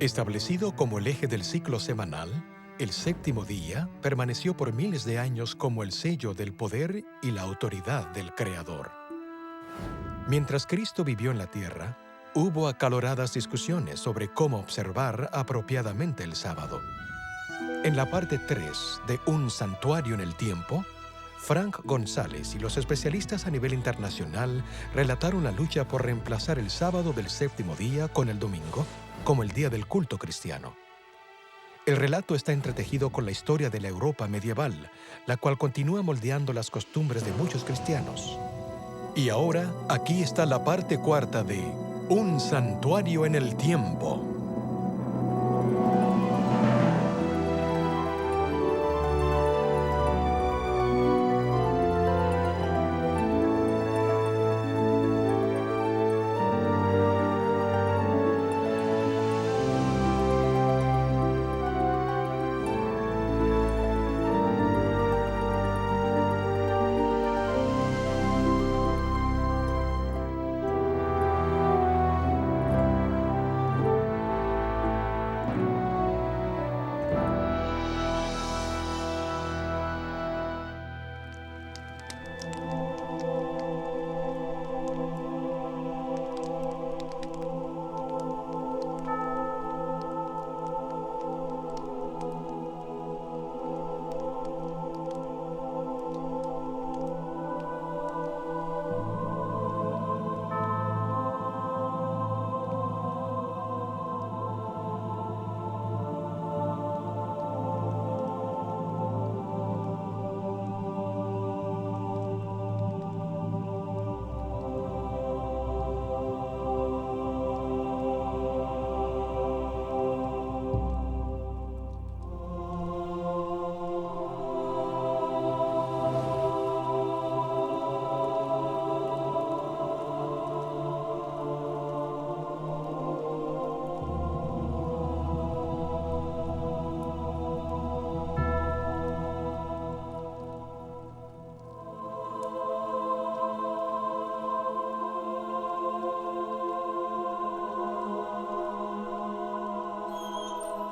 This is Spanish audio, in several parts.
Establecido como el eje del ciclo semanal, el séptimo día permaneció por miles de años como el sello del poder y la autoridad del Creador. Mientras Cristo vivió en la tierra, hubo acaloradas discusiones sobre cómo observar apropiadamente el sábado. En la parte 3 de Un santuario en el tiempo, Frank González y los especialistas a nivel internacional relataron la lucha por reemplazar el sábado del séptimo día con el domingo como el día del culto cristiano. El relato está entretejido con la historia de la Europa medieval, la cual continúa moldeando las costumbres de muchos cristianos. Y ahora, aquí está la parte cuarta de Un santuario en el tiempo.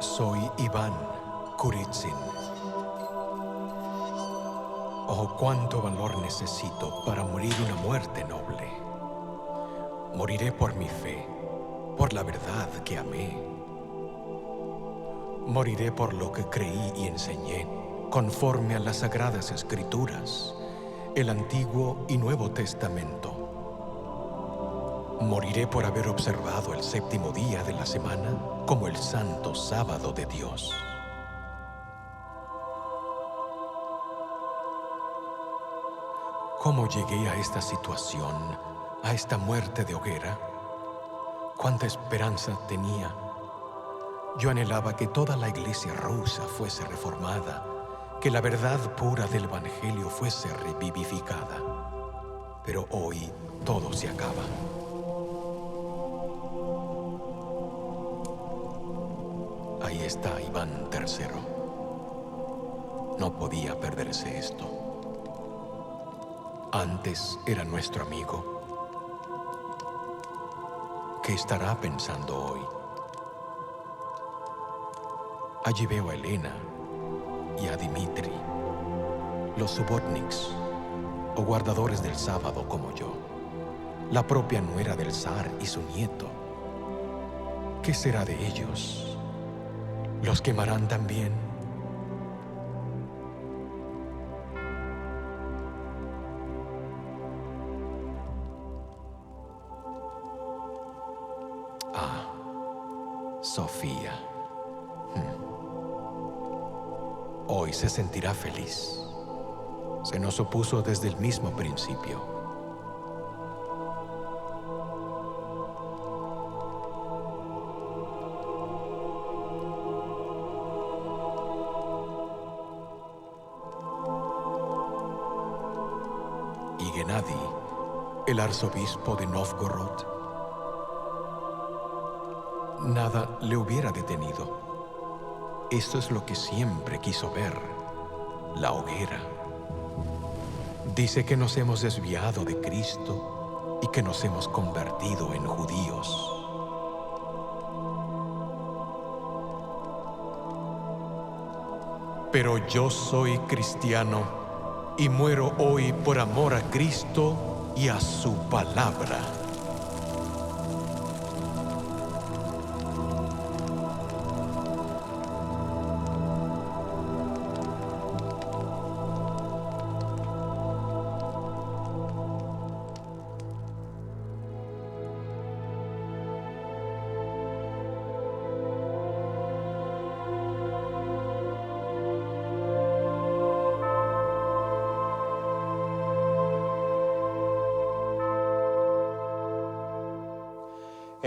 Soy Iván Kurizin. Oh, cuánto valor necesito para morir una muerte noble. Moriré por mi fe, por la verdad que amé. Moriré por lo que creí y enseñé, conforme a las Sagradas Escrituras, el Antiguo y Nuevo Testamento. Moriré por haber observado el séptimo día de la semana como el santo sábado de Dios. ¿Cómo llegué a esta situación, a esta muerte de hoguera? ¿Cuánta esperanza tenía? Yo anhelaba que toda la iglesia rusa fuese reformada, que la verdad pura del Evangelio fuese revivificada. Pero hoy todo se acaba. Ahí está Iván III. No podía perderse esto. Antes era nuestro amigo. ¿Qué estará pensando hoy? Allí veo a Elena y a Dimitri, los subotniks, o guardadores del sábado como yo, la propia nuera del zar y su nieto. ¿Qué será de ellos? ¿Los quemarán también? Ah, Sofía. Hoy se sentirá feliz. Se nos opuso desde el mismo principio. Y Gennady, el arzobispo de Novgorod, nada le hubiera detenido. Esto es lo que siempre quiso ver, la hoguera. Dice que nos hemos desviado de Cristo y que nos hemos convertido en judíos. Pero yo soy cristiano y muero hoy por amor a Cristo y a su palabra.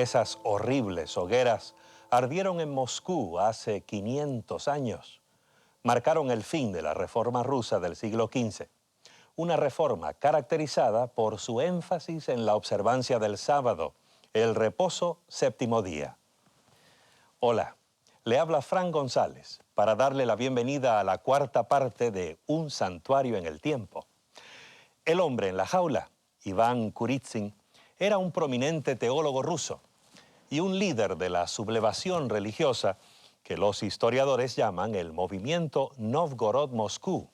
Esas horribles hogueras ardieron en Moscú hace 500 años. Marcaron el fin de la Reforma rusa del siglo XV. Una reforma caracterizada por su énfasis en la observancia del sábado, el reposo séptimo día. Hola, le habla Fran González para darle la bienvenida a la cuarta parte de Un santuario en el tiempo. El hombre en la jaula, Iván Kurizin, era un prominente teólogo ruso y un líder de la sublevación religiosa que los historiadores llaman el movimiento Novgorod-Moscú.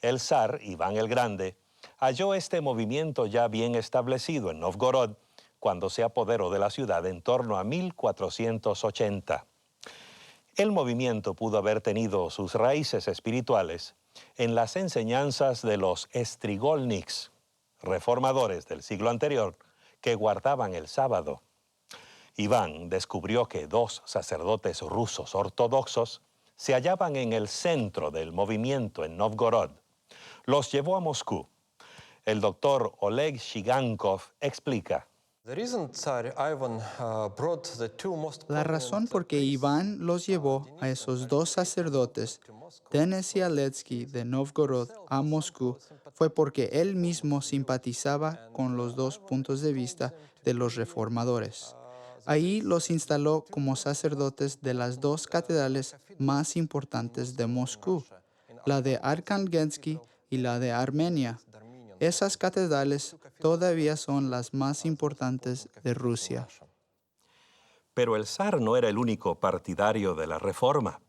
El zar, Iván el Grande, halló este movimiento ya bien establecido en Novgorod cuando se apoderó de la ciudad en torno a 1480. El movimiento pudo haber tenido sus raíces espirituales en las enseñanzas de los Strigolniks, reformadores del siglo anterior, que guardaban el sábado. Iván descubrió que dos sacerdotes rusos ortodoxos se hallaban en el centro del movimiento en Novgorod. Los llevó a Moscú. El doctor Oleg Shigankov explica. La razón por que Iván los llevó a esos dos sacerdotes, Denis y Aletsky de Novgorod a Moscú, fue porque él mismo simpatizaba con los dos puntos de vista de los reformadores. Ahí los instaló como sacerdotes de las dos catedrales más importantes de Moscú, la de Arkhangelsk y la de Armenia. Esas catedrales todavía son las más importantes de Rusia. Pero el zar no era el único partidario de la reforma.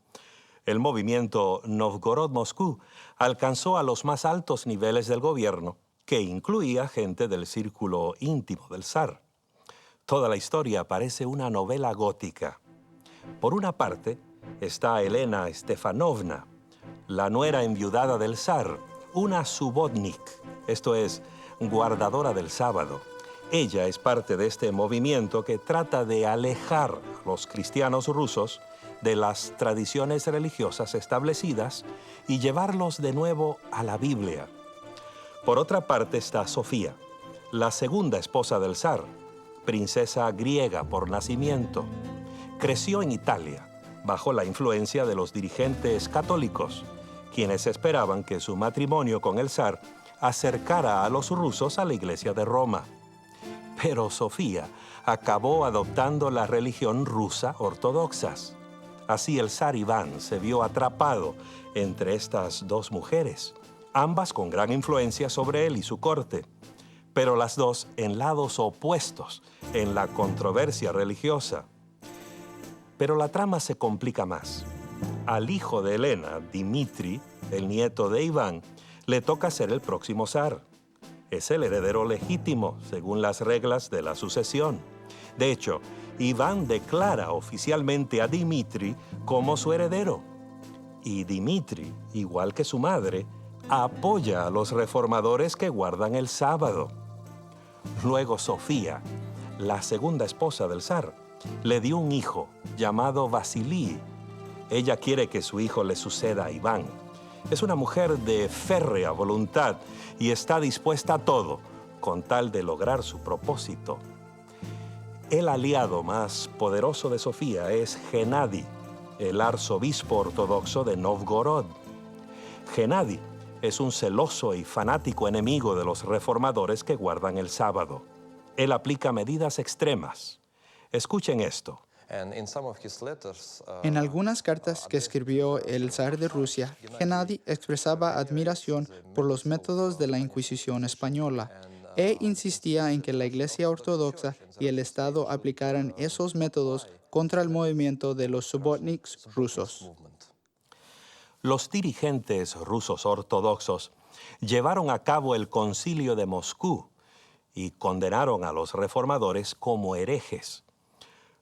El movimiento Novgorod-Moscú alcanzó a los más altos niveles del gobierno, que incluía gente del círculo íntimo del zar. Toda la historia parece una novela gótica. Por una parte está Elena Stefanovna, la nuera enviudada del zar, una subodnik, esto es, guardadora del sábado. Ella es parte de este movimiento que trata de alejar a los cristianos rusos de las tradiciones religiosas establecidas y llevarlos de nuevo a la Biblia. Por otra parte está Sofía, la segunda esposa del zar, princesa griega por nacimiento. Creció en Italia, bajo la influencia de los dirigentes católicos, quienes esperaban que su matrimonio con el zar acercara a los rusos a la Iglesia de Roma. Pero Sofía acabó adoptando la religión rusa ortodoxa. Así el zar Iván se vio atrapado entre estas dos mujeres, ambas con gran influencia sobre él y su corte, pero las dos en lados opuestos en la controversia religiosa. Pero la trama se complica más. Al hijo de Elena, Dmitri, el nieto de Iván, le toca ser el próximo zar. Es el heredero legítimo, según las reglas de la sucesión. De hecho, Iván declara oficialmente a Dmitri como su heredero. Y Dmitri, igual que su madre, apoya a los reformadores que guardan el sábado. Luego Sofía, la segunda esposa del zar, le dio un hijo llamado Vasily. Ella quiere que su hijo le suceda a Iván. Es una mujer de férrea voluntad y está dispuesta a todo con tal de lograr su propósito. El aliado más poderoso de Sofía es Gennady, el arzobispo ortodoxo de Novgorod. Gennady es un celoso y fanático enemigo de los reformadores que guardan el sábado. Él aplica medidas extremas. Escuchen esto. En algunas cartas que escribió el zar de Rusia, Gennady expresaba admiración por los métodos de la Inquisición española e insistía en que la Iglesia Ortodoxa y el Estado aplicaran esos métodos contra el movimiento de los subotniks rusos. los dirigentes rusos ortodoxos llevaron a cabo el Concilio de Moscú y condenaron a los reformadores como herejes.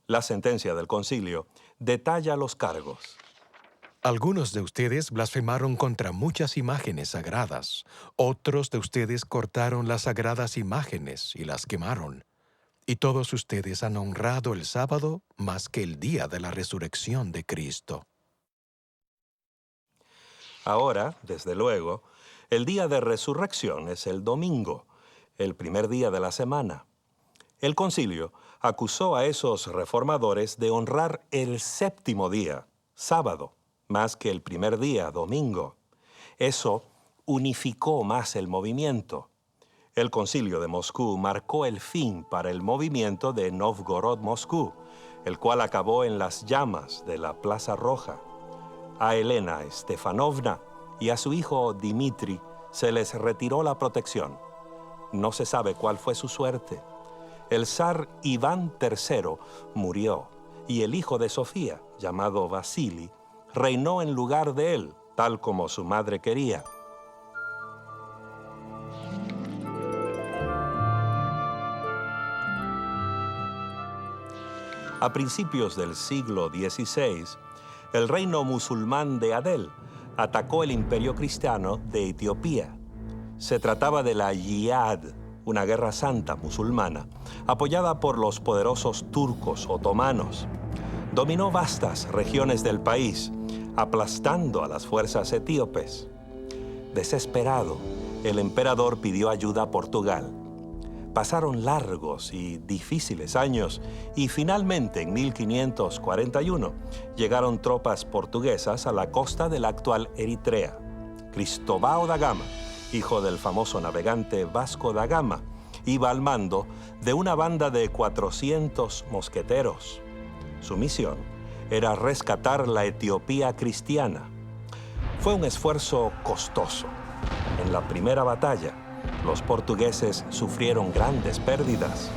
La sentencia del concilio detalla los cargos. Algunos de ustedes blasfemaron contra muchas imágenes sagradas. Otros de ustedes cortaron las sagradas imágenes y las quemaron. Y todos ustedes han honrado el sábado más que el día de la resurrección de Cristo. Ahora, desde luego, el día de resurrección es el domingo, el primer día de la semana. El concilio acusó a esos reformadores de honrar el séptimo día, sábado, más que el primer día, domingo. Eso unificó más el movimiento. El concilio de Moscú marcó el fin para el movimiento de Novgorod-Moscú, el cual acabó en las llamas de la Plaza Roja. A Elena Stefanovna y a su hijo Dmitri se les retiró la protección. No se sabe cuál fue su suerte. El zar Iván III murió y el hijo de Sofía, llamado Vasili, reinó en lugar de él, tal como su madre quería. A principios del siglo XVI, el reino musulmán de Adel atacó el imperio cristiano de Etiopía. Se trataba de la Yihad, una guerra santa musulmana, apoyada por los poderosos turcos otomanos. Dominó vastas regiones del país, aplastando a las fuerzas etíopes. Desesperado, el emperador pidió ayuda a Portugal. Pasaron largos y difíciles años y finalmente en 1541 llegaron tropas portuguesas a la costa de la actual Eritrea. Cristóvão da Gama, hijo del famoso navegante Vasco da Gama, iba al mando de una banda de 400 mosqueteros. Su misión era rescatar la Etiopía cristiana. Fue un esfuerzo costoso. En la primera batalla, los portugueses sufrieron grandes pérdidas.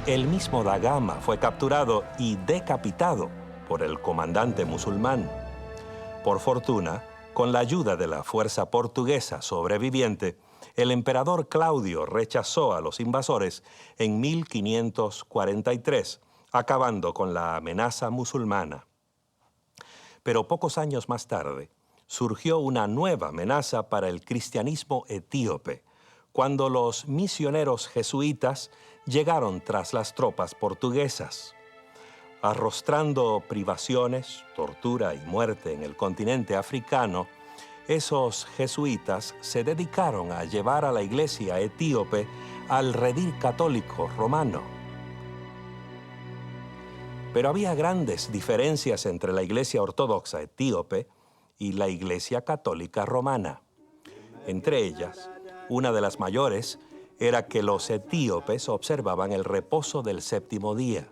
El mismo da Gama fue capturado y decapitado por el comandante musulmán. Por fortuna, con la ayuda de la fuerza portuguesa sobreviviente, el emperador Claudio rechazó a los invasores en 1543, acabando con la amenaza musulmana. Pero pocos años más tarde, surgió una nueva amenaza para el cristianismo etíope, cuando los misioneros jesuitas llegaron tras las tropas portuguesas. Arrostrando privaciones, tortura y muerte en el continente africano, esos jesuitas se dedicaron a llevar a la iglesia etíope al redil católico romano. Pero había grandes diferencias entre la iglesia ortodoxa etíope y la iglesia católica romana. Entre ellas, una de las mayores era que los etíopes observaban el reposo del séptimo día,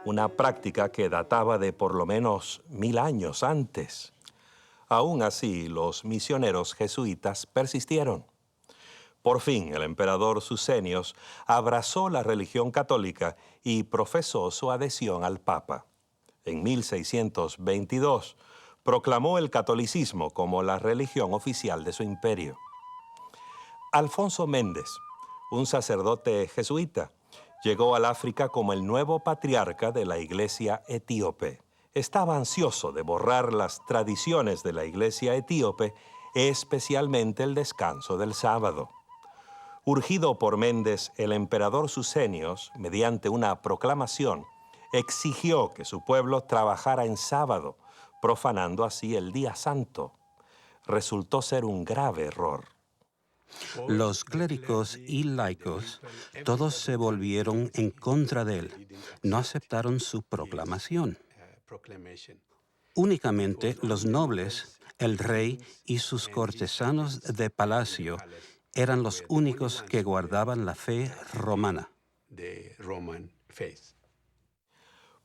una práctica que databa de por lo menos 1000 años antes. Aún así, los misioneros jesuitas persistieron. Por fin, el emperador Sucenios abrazó la religión católica y profesó su adhesión al Papa. En 1622, proclamó el catolicismo como la religión oficial de su imperio. Alfonso Méndez, un sacerdote jesuita, llegó al África como el nuevo patriarca de la iglesia etíope. Estaba ansioso de borrar las tradiciones de la iglesia etíope, especialmente el descanso del sábado. Urgido por Méndez, el emperador Sucenios, mediante una proclamación, exigió que su pueblo trabajara en sábado, profanando así el día santo. Resultó ser un grave error. Los clérigos y laicos, todos se volvieron en contra de él. No aceptaron su proclamación. Únicamente los nobles, el rey y sus cortesanos de palacio eran los únicos que guardaban la fe romana.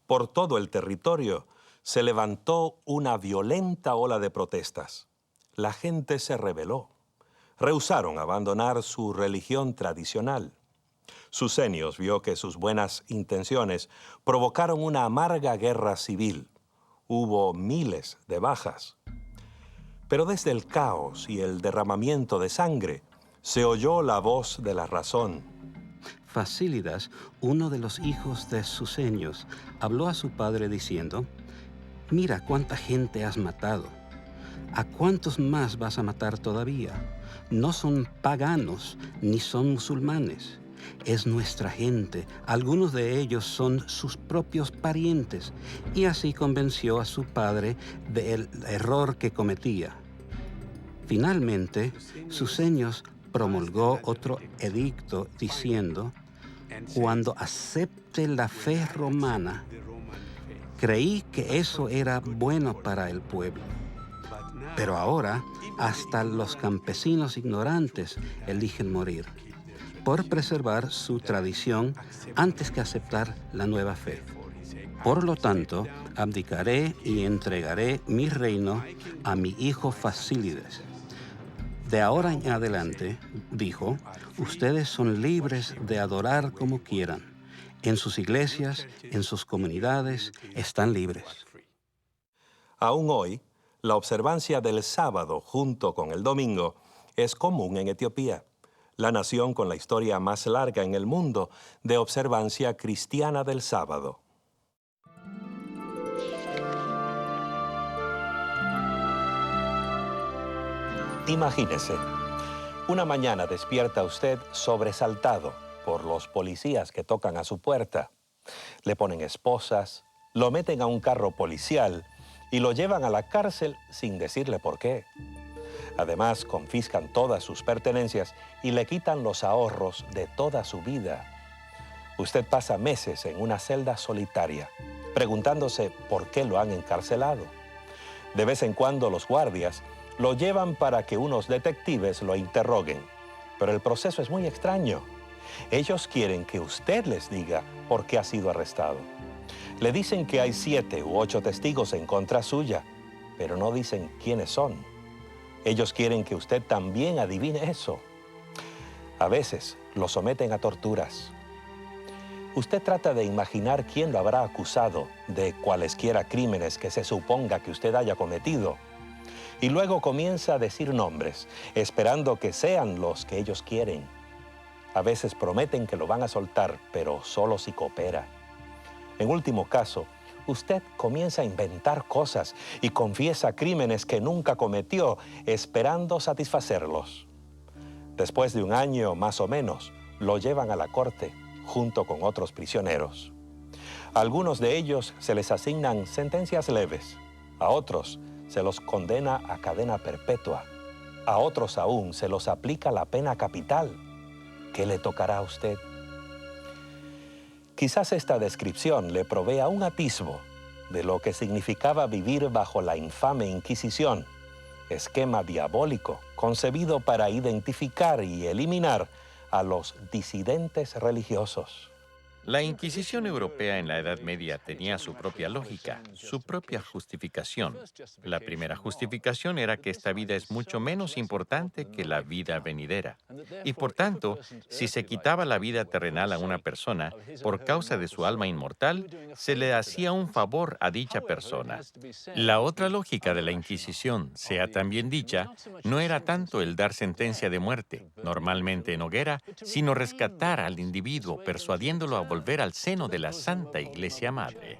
Por todo el territorio se levantó una violenta ola de protestas. La gente se rebeló. Rehusaron abandonar su religión tradicional. Sucenios vio que sus buenas intenciones provocaron una amarga guerra civil. Hubo miles de bajas. Pero desde el caos y el derramamiento de sangre, se oyó la voz de la razón. Fasílidas, uno de los hijos de Susenyos, habló a su padre diciendo: «Mira cuánta gente has matado. ¿A cuántos más vas a matar todavía? No son paganos ni son musulmanes. Es nuestra gente. Algunos de ellos son sus propios parientes». Y así convenció a su padre del error que cometía. Finalmente, Susenyos promulgó otro edicto diciendo: «Cuando acepte la fe romana, creí que eso era bueno para el pueblo. Pero ahora hasta los campesinos ignorantes eligen morir por preservar su tradición antes que aceptar la nueva fe. Por lo tanto, abdicaré y entregaré mi reino a mi hijo Fasílides. De ahora en adelante, dijo, ustedes son libres de adorar como quieran. En sus iglesias, en sus comunidades, están libres». Aún hoy, la observancia del sábado junto con el domingo es común en Etiopía, la nación con la historia más larga en el mundo de observancia cristiana del sábado. Imagínese, una mañana despierta usted sobresaltado por los policías que tocan a su puerta. Le ponen esposas, lo meten a un carro policial y lo llevan a la cárcel sin decirle por qué. Además, confiscan todas sus pertenencias y le quitan los ahorros de toda su vida. Usted pasa meses en una celda solitaria, preguntándose por qué lo han encarcelado. De vez en cuando los guardias lo llevan para que unos detectives lo interroguen, pero el proceso es muy extraño. Ellos quieren que usted les diga por qué ha sido arrestado. Le dicen que hay 7 u 8 testigos en contra suya, pero no dicen quiénes son. Ellos quieren que usted también adivine eso. A veces lo someten a torturas. Usted trata de imaginar quién lo habrá acusado de cualesquiera crímenes que se suponga que usted haya cometido. Y luego comienza a decir nombres, esperando que sean los que ellos quieren. A veces prometen que lo van a soltar, pero solo si coopera. En último caso, usted comienza a inventar cosas y confiesa crímenes que nunca cometió, esperando satisfacerlos. Después de un año más o menos, lo llevan a la corte junto con otros prisioneros. A algunos de ellos se les asignan sentencias leves, a otros se los condena a cadena perpetua, a otros aún se los aplica la pena capital. ¿Qué le tocará a usted? Quizás esta descripción le provea un atisbo de lo que significaba vivir bajo la infame Inquisición, esquema diabólico concebido para identificar y eliminar a los disidentes religiosos. La Inquisición europea en la Edad Media tenía su propia lógica, su propia justificación. La primera justificación era que esta vida es mucho menos importante que la vida venidera. Y por tanto, si se quitaba la vida terrenal a una persona por causa de su alma inmortal, se le hacía un favor a dicha persona. La otra lógica de la Inquisición, sea también dicha, no era tanto el dar sentencia de muerte, normalmente en hoguera, sino rescatar al individuo, persuadiéndolo a volver al seno de la Santa Iglesia Madre.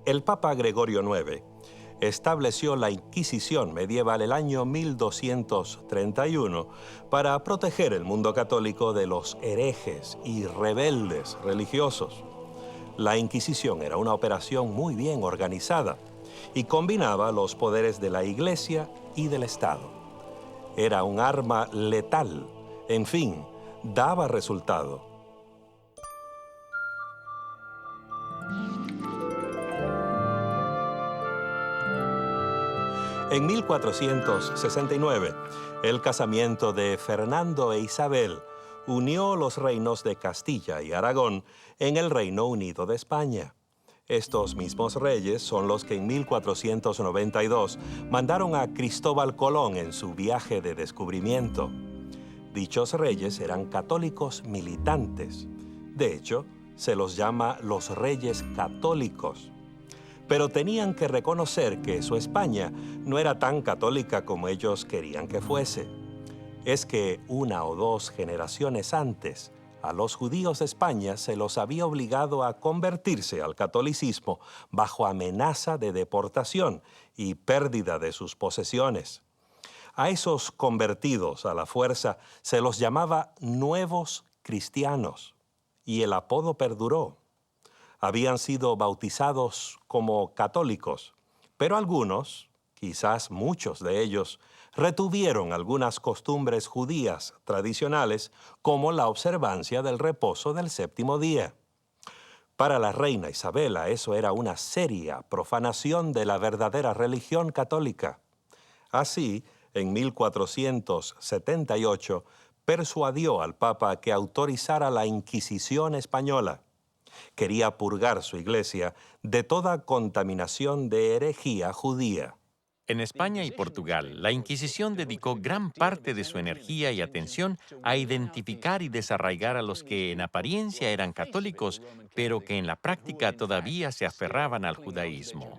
El Papa Gregorio IX estableció la Inquisición medieval el año 1231 para proteger el mundo católico de los herejes y rebeldes religiosos. La Inquisición era una operación muy bien organizada y combinaba los poderes de la Iglesia y del Estado. Era un arma letal, en fin, daba resultado. En 1469, el casamiento de Fernando e Isabel unió los reinos de Castilla y Aragón en el Reino Unido de España. Estos mismos reyes son los que en 1492 mandaron a Cristóbal Colón en su viaje de descubrimiento. Dichos reyes eran católicos militantes. De hecho, se los llama los reyes católicos. pero tenían que reconocer que su España no era tan católica como ellos querían que fuese. Es que 1 o 2 generaciones antes, a los judíos de España se los había obligado a convertirse al catolicismo bajo amenaza de deportación y pérdida de sus posesiones. A esos convertidos a la fuerza se los llamaba nuevos cristianos, y el apodo perduró. Habían sido bautizados como católicos, pero algunos, quizás muchos de ellos, retuvieron algunas costumbres judías tradicionales, como la observancia del reposo del 7º día. Para la reina Isabela eso era una seria profanación de la verdadera religión católica. Así, en 1478, persuadió al Papa que autorizara la Inquisición española. Quería purgar su iglesia de toda contaminación de herejía judía. En España y Portugal, la Inquisición dedicó gran parte de su energía y atención a identificar y desarraigar a los que en apariencia eran católicos, pero que en la práctica todavía se aferraban al judaísmo.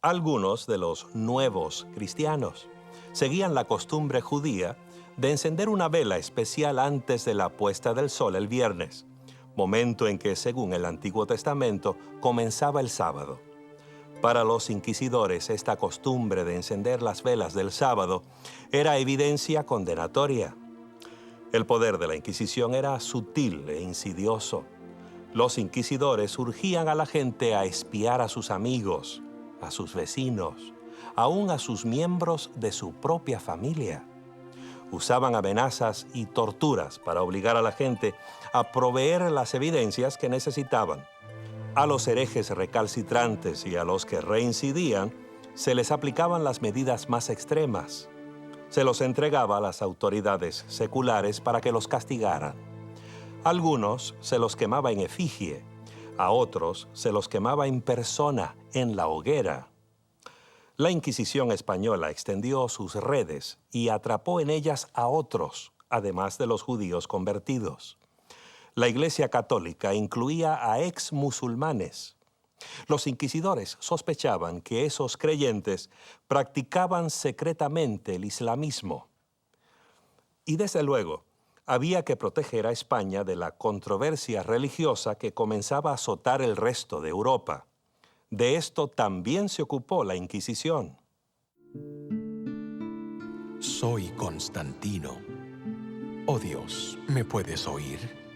Algunos de los nuevos cristianos seguían la costumbre judía de encender una vela especial antes de la puesta del sol el viernes, momento en que, según el Antiguo Testamento, comenzaba el sábado. Para los inquisidores, esta costumbre de encender las velas del sábado era evidencia condenatoria. El poder de la Inquisición era sutil e insidioso. Los inquisidores urgían a la gente a espiar a sus amigos, a sus vecinos, aún a sus miembros de su propia familia. Usaban amenazas y torturas para obligar a la gente a proveer las evidencias que necesitaban. A los herejes recalcitrantes y a los que reincidían, se les aplicaban las medidas más extremas. Se los entregaba a las autoridades seculares para que los castigaran. Algunos se los quemaba en efigie, a otros se los quemaba en persona, en la hoguera. La Inquisición española extendió sus redes y atrapó en ellas a otros, además de los judíos convertidos. La Iglesia Católica incluía a ex-musulmanes. Los inquisidores sospechaban que esos creyentes practicaban secretamente el islamismo. Y desde luego, había que proteger a España de la controversia religiosa que comenzaba a azotar el resto de Europa. De esto también se ocupó la Inquisición. Soy Constantino. Oh Dios, ¿me puedes oír?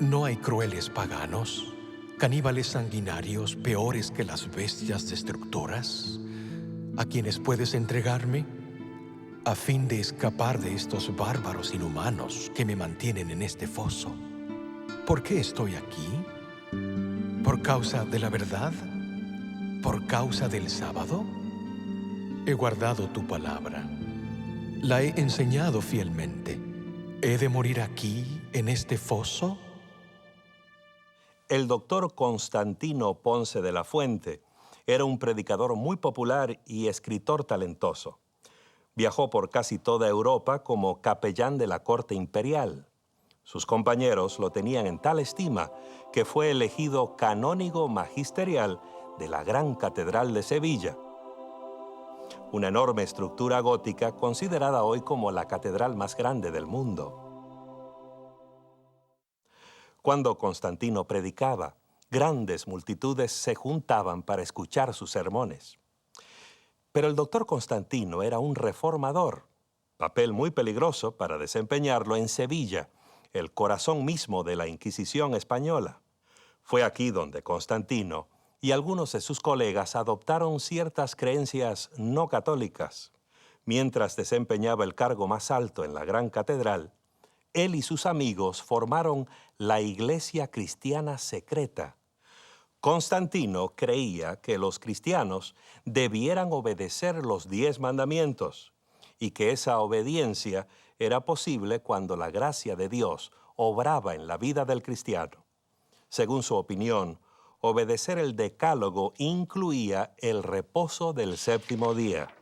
¿No hay crueles paganos, caníbales sanguinarios peores que las bestias destructoras, a quienes puedes entregarme, a fin de escapar de estos bárbaros inhumanos que me mantienen en este foso? ¿Por qué estoy aquí? ¿Por causa de la verdad? ¿Por causa del sábado? He guardado tu palabra. La he enseñado fielmente. ¿He de morir aquí, en este foso? El doctor Constantino Ponce de la Fuente era un predicador muy popular y escritor talentoso. Viajó por casi toda Europa como capellán de la corte imperial. Sus compañeros lo tenían en tal estima que fue elegido canónigo magisterial de la Gran Catedral de Sevilla, una enorme estructura gótica considerada hoy como la catedral más grande del mundo. Cuando Constantino predicaba, grandes multitudes se juntaban para escuchar sus sermones. Pero el doctor Constantino era un reformador, papel muy peligroso para desempeñarlo en Sevilla, el corazón mismo de la Inquisición española. Fue aquí donde Constantino y algunos de sus colegas adoptaron ciertas creencias no católicas. Mientras desempeñaba el cargo más alto en la Gran Catedral, él y sus amigos formaron la Iglesia Cristiana Secreta. Constantino creía que los cristianos debieran obedecer los 10 mandamientos y que esa obediencia era posible cuando la gracia de Dios obraba en la vida del cristiano. Según su opinión, obedecer el decálogo incluía el reposo del 7º día.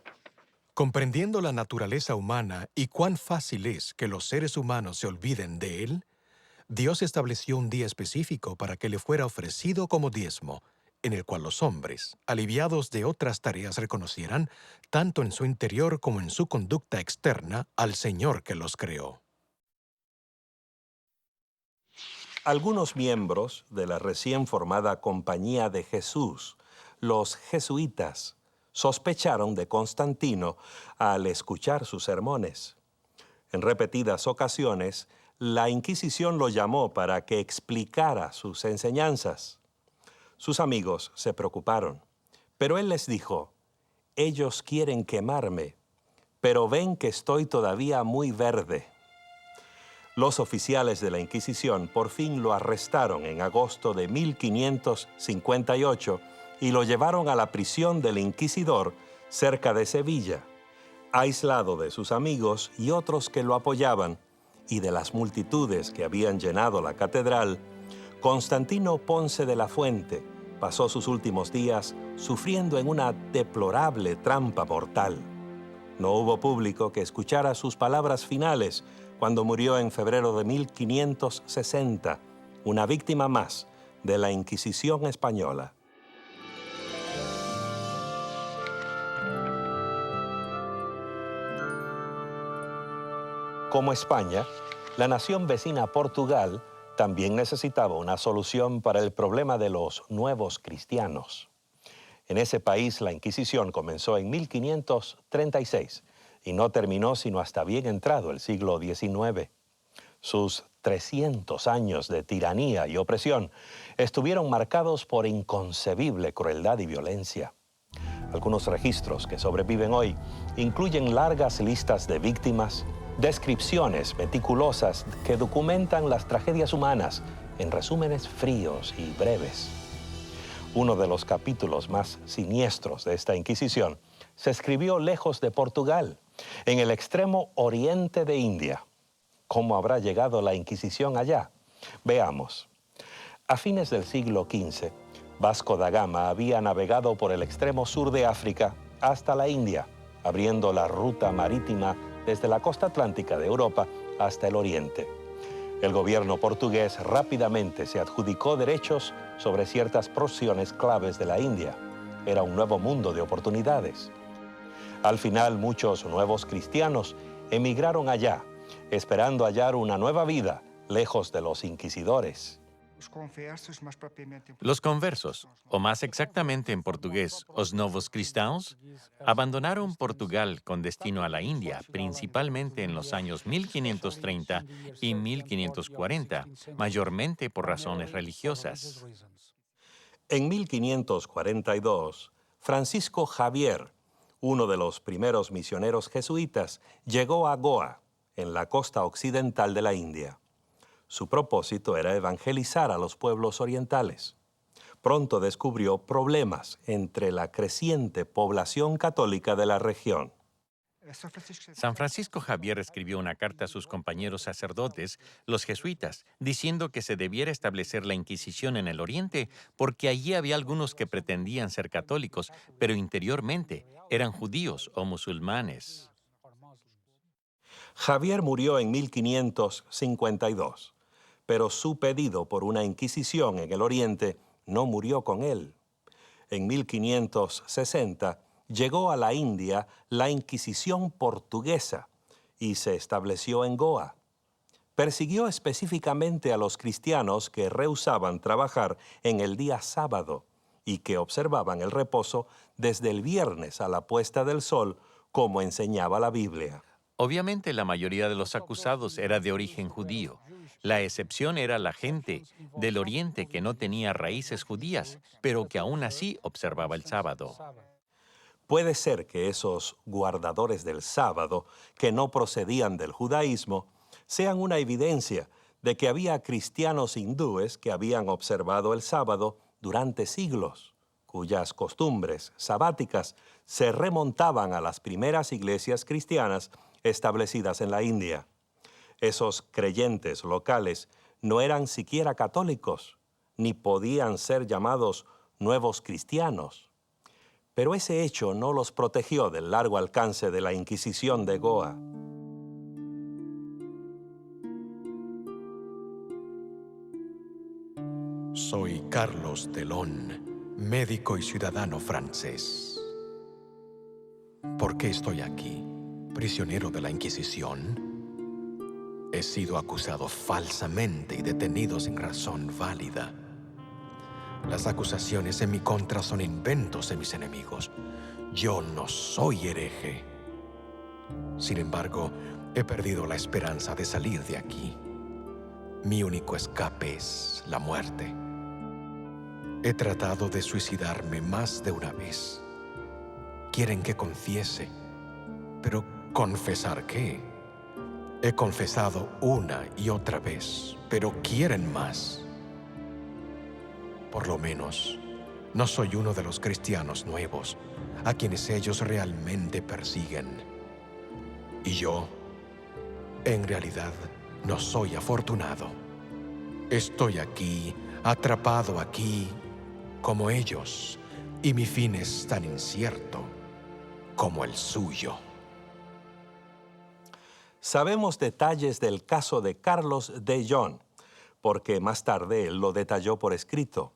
Comprendiendo la naturaleza humana y cuán fácil es que los seres humanos se olviden de él, Dios estableció un día específico para que le fuera ofrecido como diezmo, en el cual los hombres, aliviados de otras tareas, reconocieran, tanto en su interior como en su conducta externa, al Señor que los creó. Algunos miembros de la recién formada Compañía de Jesús, los jesuitas, sospecharon de Constantino al escuchar sus sermones. En repetidas ocasiones, la Inquisición lo llamó para que explicara sus enseñanzas. Sus amigos se preocuparon, pero él les dijo: «Ellos quieren quemarme, pero ven que estoy todavía muy verde». Los oficiales de la Inquisición por fin lo arrestaron en agosto de 1558 y lo llevaron a la prisión del Inquisidor cerca de Sevilla, aislado de sus amigos y otros que lo apoyaban y de las multitudes que habían llenado la catedral. Constantino Ponce de la Fuente pasó sus últimos días sufriendo en una deplorable trampa mortal. No hubo público que escuchara sus palabras finales cuando murió en febrero de 1560, una víctima más de la Inquisición española. Como España, la nación vecina Portugal también necesitaba una solución para el problema de los nuevos cristianos. En ese país la Inquisición comenzó en 1536 y no terminó sino hasta bien entrado el siglo XIX. Sus 300 años de tiranía y opresión estuvieron marcados por inconcebible crueldad y violencia. Algunos registros que sobreviven hoy incluyen largas listas de víctimas, descripciones meticulosas que documentan las tragedias humanas en resúmenes fríos y breves. Uno de los capítulos más siniestros de esta Inquisición se escribió lejos de Portugal, en el extremo oriente de India. ¿Cómo habrá llegado la Inquisición allá? Veamos. A fines del siglo XV, Vasco da Gama había navegado por el extremo sur de África hasta la India, abriendo la ruta marítima desde la costa atlántica de Europa hasta el oriente. El gobierno portugués rápidamente se adjudicó derechos sobre ciertas porciones claves de la India. Era un nuevo mundo de oportunidades. Al final, muchos nuevos cristianos emigraron allá, esperando hallar una nueva vida lejos de los inquisidores. Los conversos, o más exactamente en portugués, os novos cristãos, abandonaron Portugal con destino a la India, principalmente en los años 1530 y 1540, mayormente por razones religiosas. En 1542, Francisco Javier, uno de los primeros misioneros jesuitas, llegó a Goa, en la costa occidental de la India. Su propósito era evangelizar a los pueblos orientales. Pronto descubrió problemas entre la creciente población católica de la región. San Francisco Javier escribió una carta a sus compañeros sacerdotes, los jesuitas, diciendo que se debiera establecer la Inquisición en el Oriente porque allí había algunos que pretendían ser católicos, pero interiormente eran judíos o musulmanes. Javier murió en 1552, pero su pedido por una Inquisición en el Oriente no murió con él. En 1560 llegó a la India la Inquisición portuguesa y se estableció en Goa. Persiguió específicamente a los cristianos que rehusaban trabajar en el día sábado y que observaban el reposo desde el viernes a la puesta del sol, como enseñaba la Biblia. Obviamente la mayoría de los acusados era de origen judío. La excepción era la gente del Oriente que no tenía raíces judías, pero que aún así observaba el sábado. Puede ser que esos guardadores del sábado, que no procedían del judaísmo, sean una evidencia de que había cristianos hindúes que habían observado el sábado durante siglos, cuyas costumbres sabáticas se remontaban a las primeras iglesias cristianas establecidas en la India. Esos creyentes locales no eran siquiera católicos, ni podían ser llamados nuevos cristianos. Pero ese hecho no los protegió del largo alcance de la Inquisición de Goa. Soy Carlos Telón. médico y ciudadano francés. ¿Por qué estoy aquí, prisionero de la Inquisición? He sido acusado falsamente y detenido sin razón válida. Las acusaciones en mi contra son inventos de mis enemigos. Yo no soy hereje. Sin embargo, he perdido la esperanza de salir de aquí. Mi único escape es la muerte. He tratado de suicidarme más de una vez. Quieren que confiese, pero ¿confesar qué? He confesado una y otra vez, pero quieren más. Por lo menos, no soy uno de los cristianos nuevos a quienes ellos realmente persiguen. Y yo, en realidad, no soy afortunado. Estoy aquí, atrapado aquí, como ellos, y mi fin es tan incierto como el suyo. Sabemos detalles del caso de Carlos de Jon, porque más tarde él lo detalló por escrito.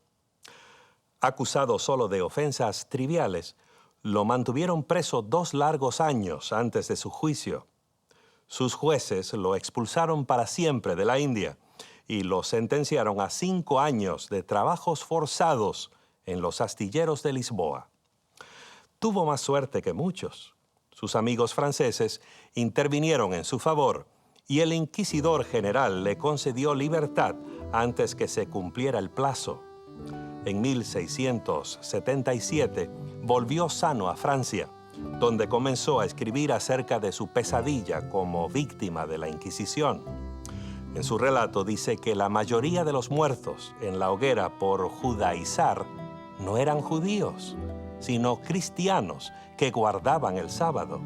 Acusado solo de ofensas triviales, lo mantuvieron preso 2 largos años antes de su juicio. Sus jueces lo expulsaron para siempre de la India y lo sentenciaron a 5 años de trabajos forzados en los astilleros de Lisboa. Tuvo más suerte que muchos. Sus amigos franceses intervinieron en su favor y el inquisidor general le concedió libertad antes que se cumpliera el plazo. En 1677 volvió sano a Francia, donde comenzó a escribir acerca de su pesadilla como víctima de la Inquisición. En su relato dice que la mayoría de los muertos en la hoguera por judaizar no eran judíos, sino cristianos que guardaban el sábado.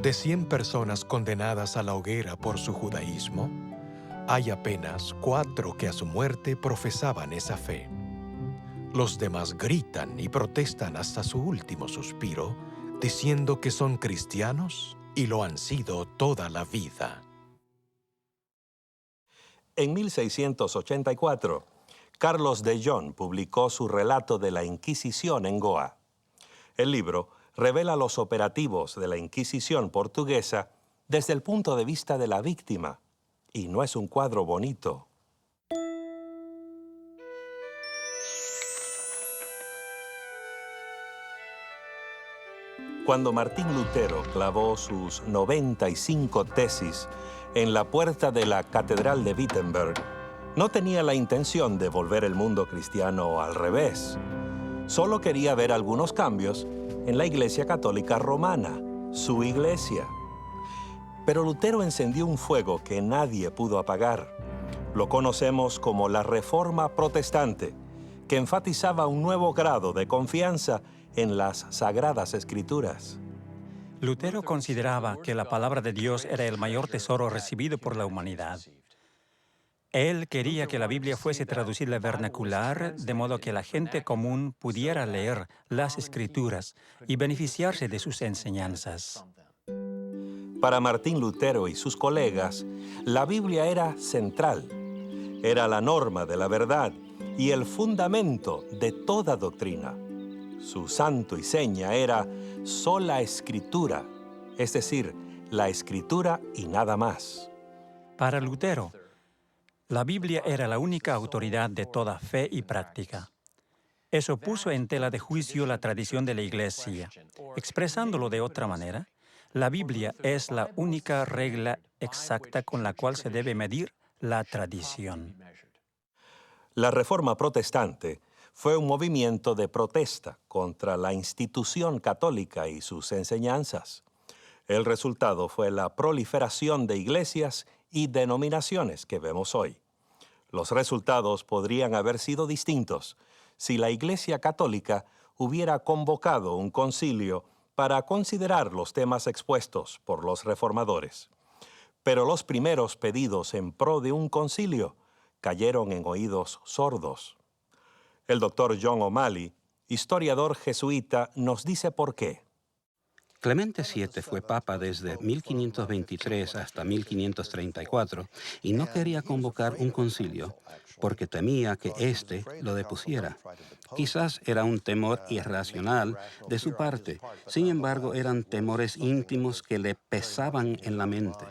De 100 personas condenadas a la hoguera por su judaísmo, hay apenas 4 que a su muerte profesaban esa fe. Los demás gritan y protestan hasta su último suspiro, diciendo que son cristianos y lo han sido toda la vida. En 1684, Carlos de Jon publicó su relato de la Inquisición en Goa. El libro revela los operativos de la Inquisición portuguesa desde el punto de vista de la víctima, y no es un cuadro bonito. Cuando Martín Lutero clavó sus 95 tesis en la puerta de la Catedral de Wittenberg, no tenía la intención de volver el mundo cristiano al revés. Solo quería ver algunos cambios en la Iglesia Católica Romana, su iglesia. Pero Lutero encendió un fuego que nadie pudo apagar. Lo conocemos como la Reforma Protestante, que enfatizaba un nuevo grado de confianza en las Sagradas Escrituras. Lutero consideraba que la palabra de Dios era el mayor tesoro recibido por la humanidad. Él quería que la Biblia fuese traducida vernacular, de modo que la gente común pudiera leer las Escrituras y beneficiarse de sus enseñanzas. Para Martín Lutero y sus colegas, la Biblia era central. Era la norma de la verdad y el fundamento de toda doctrina. Su santo y seña era sola Escritura, es decir, la Escritura y nada más. Para Lutero, la Biblia era la única autoridad de toda fe y práctica. Eso puso en tela de juicio la tradición de la Iglesia. Expresándolo de otra manera, la Biblia es la única regla exacta con la cual se debe medir la tradición. La Reforma Protestante fue un movimiento de protesta contra la institución católica y sus enseñanzas. El resultado fue la proliferación de iglesias y denominaciones que vemos hoy. Los resultados podrían haber sido distintos si la Iglesia Católica hubiera convocado un concilio para considerar los temas expuestos por los reformadores. Pero los primeros pedidos en pro de un concilio cayeron en oídos sordos. El doctor John O'Malley, historiador jesuita, nos dice por qué. Clemente VII fue papa desde 1523 hasta 1534 y no quería convocar un concilio porque temía que éste lo depusiera. Quizás era un temor irracional de su parte, sin embargo eran temores íntimos que le pesaban en la mente.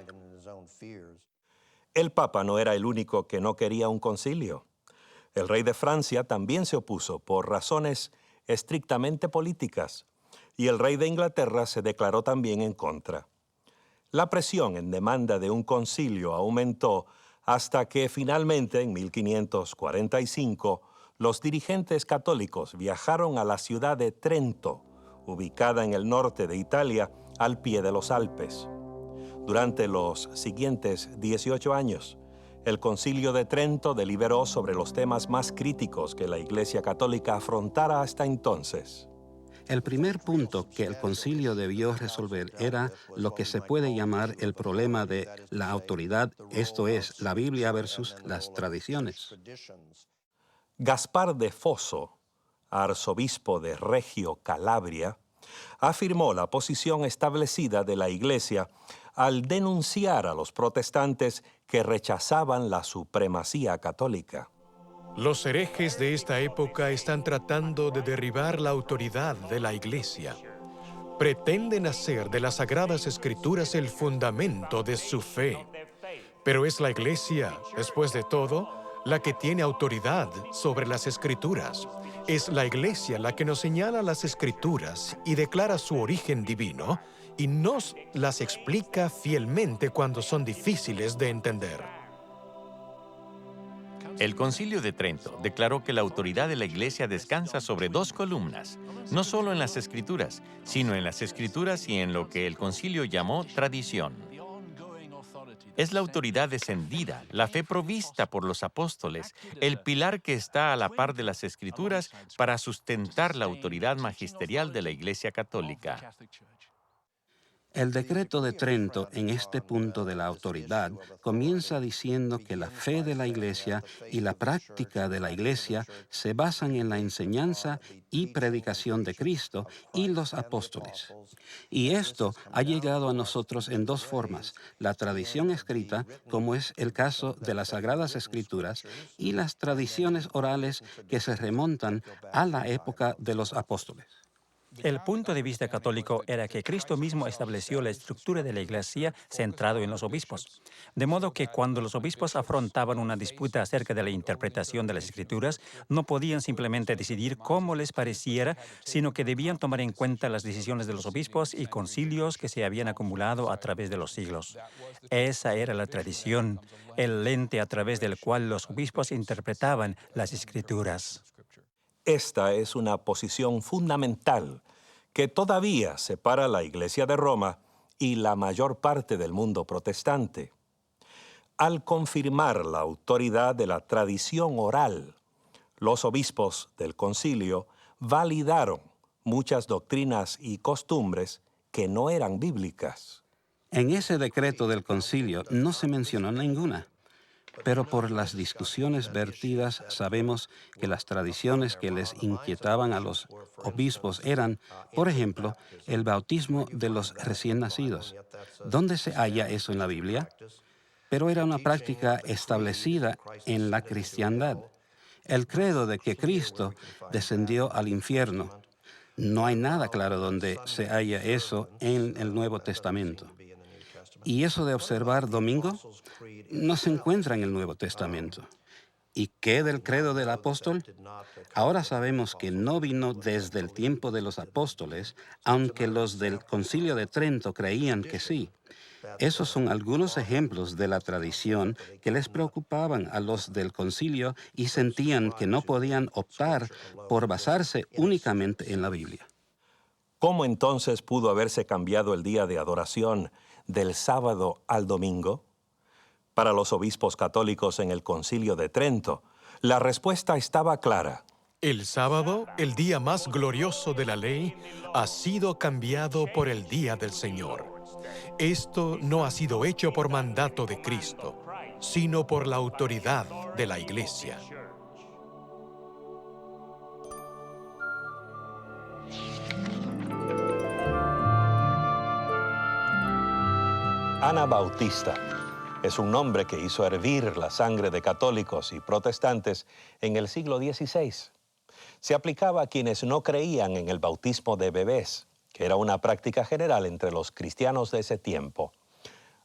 El Papa no era el único que no quería un concilio. El rey de Francia también se opuso por razones estrictamente políticas, y el rey de Inglaterra se declaró también en contra. La presión en demanda de un concilio aumentó hasta que finalmente, en 1545, los dirigentes católicos viajaron a la ciudad de Trento, ubicada en el norte de Italia, al pie de los Alpes. Durante los siguientes 18 años, el Concilio de Trento deliberó sobre los temas más críticos que la Iglesia Católica afrontara hasta entonces. El primer punto que el concilio debió resolver era lo que se puede llamar el problema de la autoridad, esto es, la Biblia versus las tradiciones. Gaspar de Fosso, arzobispo de Reggio Calabria, afirmó la posición establecida de la Iglesia al denunciar a los protestantes que rechazaban la supremacía católica. Los herejes de esta época están tratando de derribar la autoridad de la Iglesia. Pretenden hacer de las Sagradas Escrituras el fundamento de su fe. Pero es la Iglesia, después de todo, la que tiene autoridad sobre las Escrituras. Es la Iglesia la que nos señala las Escrituras y declara su origen divino y nos las explica fielmente cuando son difíciles de entender. El Concilio de Trento declaró que la autoridad de la Iglesia descansa sobre dos columnas, no solo en las Escrituras, sino en las Escrituras y en lo que el Concilio llamó tradición. Es la autoridad descendida, la fe provista por los apóstoles, el pilar que está a la par de las Escrituras para sustentar la autoridad magisterial de la Iglesia Católica. El decreto de Trento, en este punto de la autoridad, comienza diciendo que la fe de la Iglesia y la práctica de la Iglesia se basan en la enseñanza y predicación de Cristo y los apóstoles. Y esto ha llegado a nosotros en dos formas: la tradición escrita, como es el caso de las Sagradas Escrituras, y las tradiciones orales que se remontan a la época de los apóstoles. El punto de vista católico era que Cristo mismo estableció la estructura de la Iglesia centrado en los obispos. De modo que cuando los obispos afrontaban una disputa acerca de la interpretación de las Escrituras, no podían simplemente decidir cómo les pareciera, sino que debían tomar en cuenta las decisiones de los obispos y concilios que se habían acumulado a través de los siglos. Esa era la tradición, el lente a través del cual los obispos interpretaban las Escrituras. Esta es una posición fundamental que todavía separa la Iglesia de Roma y la mayor parte del mundo protestante. Al confirmar la autoridad de la tradición oral, los obispos del concilio validaron muchas doctrinas y costumbres que no eran bíblicas. En ese decreto del concilio no se mencionó ninguna. Pero por las discusiones vertidas sabemos que las tradiciones que les inquietaban a los obispos eran, por ejemplo, el bautismo de los recién nacidos. ¿Dónde se halla eso en la Biblia? Pero era una práctica establecida en la cristiandad. El credo de que Cristo descendió al infierno. No hay nada claro donde se halla eso en el Nuevo Testamento. ¿Y eso de observar domingo? No se encuentra en el Nuevo Testamento. ¿Y qué del credo del apóstol? Ahora sabemos que no vino desde el tiempo de los apóstoles, aunque los del Concilio de Trento creían que sí. Esos son algunos ejemplos de la tradición que les preocupaban a los del concilio y sentían que no podían optar por basarse únicamente en la Biblia. ¿Cómo entonces pudo haberse cambiado el día de adoración del sábado al domingo? Para los obispos católicos en el Concilio de Trento, la respuesta estaba clara. El sábado, el día más glorioso de la ley, ha sido cambiado por el día del Señor. Esto no ha sido hecho por mandato de Cristo, sino por la autoridad de la Iglesia. Anabautista es un nombre que hizo hervir la sangre de católicos y protestantes en el siglo XVI. Se aplicaba a quienes no creían en el bautismo de bebés, que era una práctica general entre los cristianos de ese tiempo.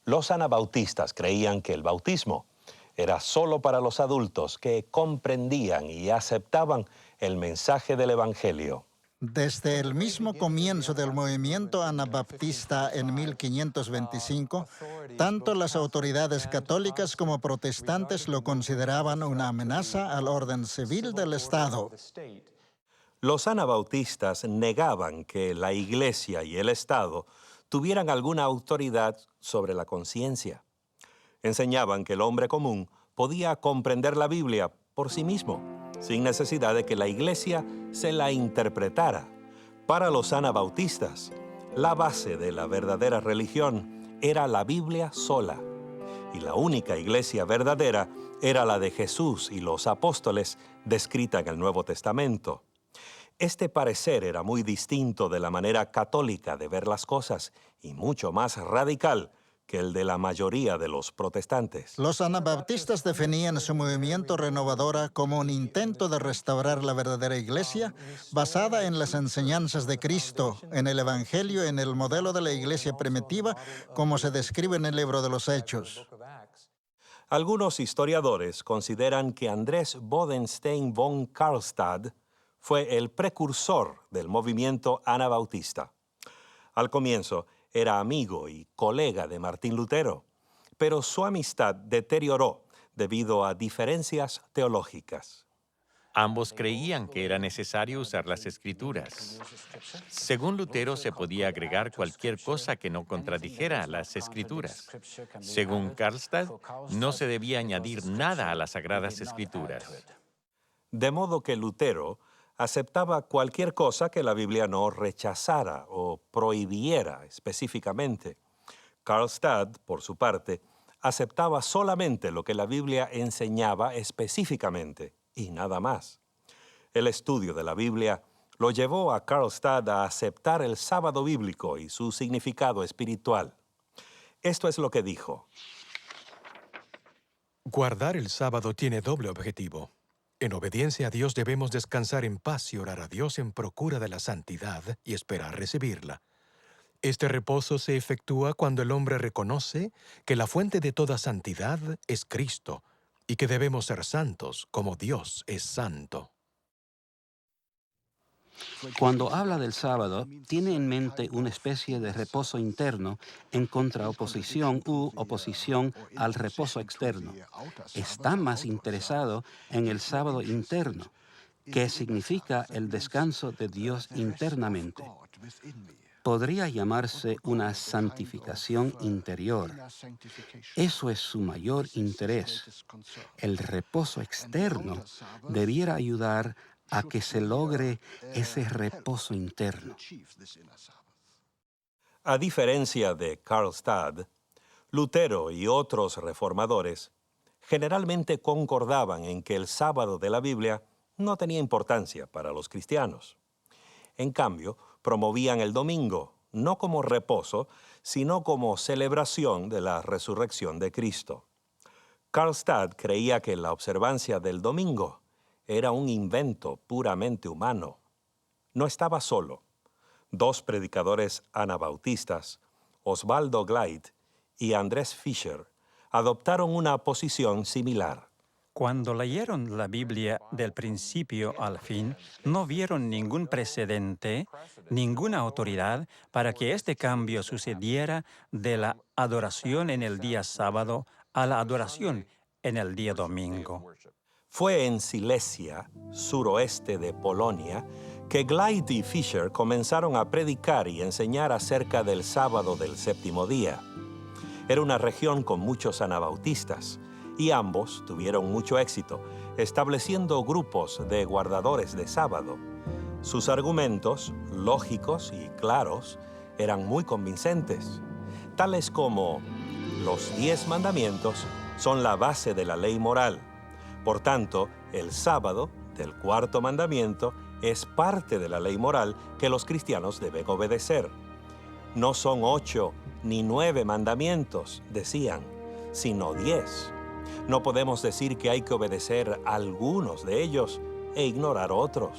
Los anabautistas creían que el bautismo era solo para los adultos que comprendían y aceptaban el mensaje del Evangelio. Desde el mismo comienzo del movimiento anabaptista en 1525, tanto las autoridades católicas como protestantes lo consideraban una amenaza al orden civil del Estado. Los anabautistas negaban que la Iglesia y el Estado tuvieran alguna autoridad sobre la conciencia. Enseñaban que el hombre común podía comprender la Biblia por sí mismo, sin necesidad de que la Iglesia se la interpretara. Para los anabautistas, la base de la verdadera religión era la Biblia sola, y la única Iglesia verdadera era la de Jesús y los apóstoles descrita en el Nuevo Testamento. Este parecer era muy distinto de la manera católica de ver las cosas y mucho más radical que el de la mayoría de los protestantes. Los anabaptistas definían su movimiento renovadora como un intento de restaurar la verdadera Iglesia basada en las enseñanzas de Cristo, en el Evangelio, en el modelo de la Iglesia primitiva, como se describe en el libro de los Hechos. Algunos historiadores consideran que Andrés Bodenstein von Karlstadt fue el precursor del movimiento anabautista. Al comienzo, era amigo y colega de Martín Lutero, pero su amistad deterioró debido a diferencias teológicas. Ambos creían que era necesario usar las Escrituras. Según Lutero, se podía agregar cualquier cosa que no contradijera las Escrituras. Según Karlstadt, no se debía añadir nada a las Sagradas Escrituras. De modo que Lutero aceptaba cualquier cosa que la Biblia no rechazara o prohibiera específicamente. Karlstadt, por su parte, aceptaba solamente lo que la Biblia enseñaba específicamente y nada más. El estudio de la Biblia lo llevó a Karlstadt a aceptar el sábado bíblico y su significado espiritual. Esto es lo que dijo. Guardar el sábado tiene doble objetivo. En obediencia a Dios debemos descansar en paz y orar a Dios en procura de la santidad y esperar recibirla. Este reposo se efectúa cuando el hombre reconoce que la fuente de toda santidad es Cristo y que debemos ser santos como Dios es santo. Cuando habla del sábado, tiene en mente una especie de reposo interno en contraoposición u oposición al reposo externo. Está más interesado en el sábado interno, que significa el descanso de Dios internamente. Podría llamarse una santificación interior. Eso es su mayor interés. El reposo externo debiera ayudar a que se logre ese reposo interno. A diferencia de Karlstadt, Lutero y otros reformadores generalmente concordaban en que el sábado de la Biblia no tenía importancia para los cristianos. En cambio, promovían el domingo, no como reposo, sino como celebración de la resurrección de Cristo. Karlstadt creía que la observancia del domingo era un invento puramente humano. No estaba solo. Dos predicadores anabautistas, Osvaldo Gleit y Andrés Fischer, adoptaron una posición similar. Cuando leyeron la Biblia del principio al fin, no vieron ningún precedente, ninguna autoridad para que este cambio sucediera de la adoración en el día sábado a la adoración en el día domingo. Fue en Silesia, suroeste de Polonia, que Gleit y Fischer comenzaron a predicar y enseñar acerca del sábado del séptimo día. Era una región con muchos anabautistas, y ambos tuvieron mucho éxito, estableciendo grupos de guardadores de sábado. Sus argumentos, lógicos y claros, eran muy convincentes, tales como: los 10 mandamientos son la base de la ley moral. Por tanto, el sábado del cuarto mandamiento es parte de la ley moral que los cristianos deben obedecer. No son 8 ni 9 mandamientos, decían, sino 10. No podemos decir que hay que obedecer a algunos de ellos e ignorar otros.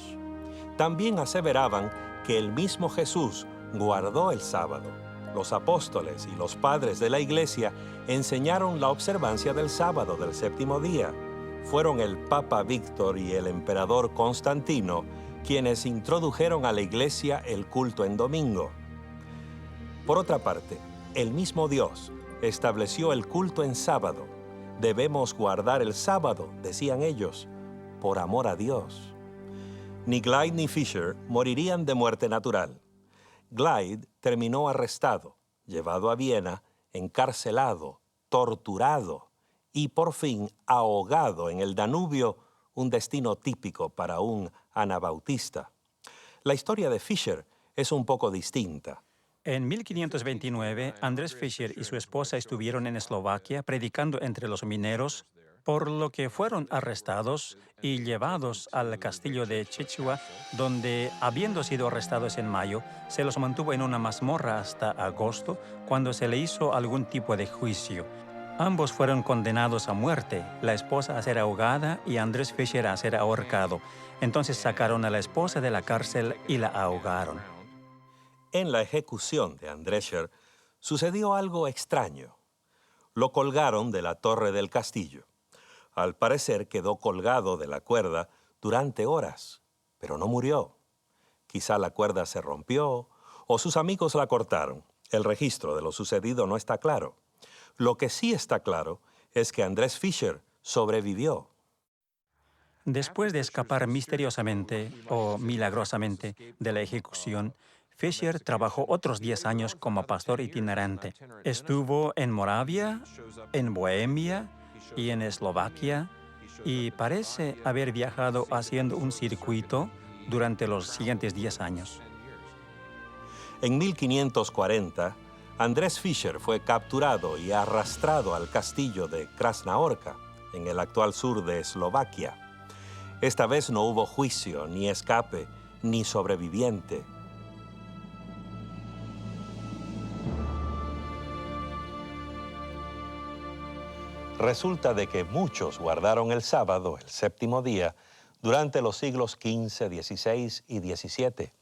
También aseveraban que el mismo Jesús guardó el sábado. Los apóstoles y los padres de la iglesia enseñaron la observancia del sábado del séptimo día. Fueron el Papa Víctor y el emperador Constantino quienes introdujeron a la iglesia el culto en domingo. Por otra parte, el mismo Dios estableció el culto en sábado. Debemos guardar el sábado, decían ellos, por amor a Dios. Ni Glyde ni Fisher morirían de muerte natural. Glyde terminó arrestado, llevado a Viena, encarcelado, torturado y por fin ahogado en el Danubio, un destino típico para un anabautista. La historia de Fisher es un poco distinta. En 1529, Andrés Fisher y su esposa estuvieron en Eslovaquia predicando entre los mineros, por lo que fueron arrestados y llevados al castillo de Chichua, donde, habiendo sido arrestados en mayo, se los mantuvo en una mazmorra hasta agosto, cuando se le hizo algún tipo de juicio. Ambos fueron condenados a muerte, la esposa a ser ahogada y Andrés Fisher a ser ahorcado. Entonces sacaron a la esposa de la cárcel y la ahogaron. En la ejecución de Andrés Fisher sucedió algo extraño. Lo colgaron de la torre del castillo. Al parecer quedó colgado de la cuerda durante horas, pero no murió. Quizá la cuerda se rompió o sus amigos la cortaron. El registro de lo sucedido no está claro. Lo que sí está claro es que Andrés Fisher sobrevivió. Después de escapar misteriosamente o milagrosamente de la ejecución, Fisher trabajó otros 10 años como pastor itinerante. Estuvo en Moravia, en Bohemia y en Eslovaquia, y parece haber viajado haciendo un circuito durante los siguientes 10 años. En 1540, Andrés Fisher fue capturado y arrastrado al castillo de Krasnaorka, en el actual sur de Eslovaquia. Esta vez no hubo juicio, ni escape, ni sobreviviente. Resulta de que muchos guardaron el sábado, el séptimo día, durante los siglos XV, XVI y XVII.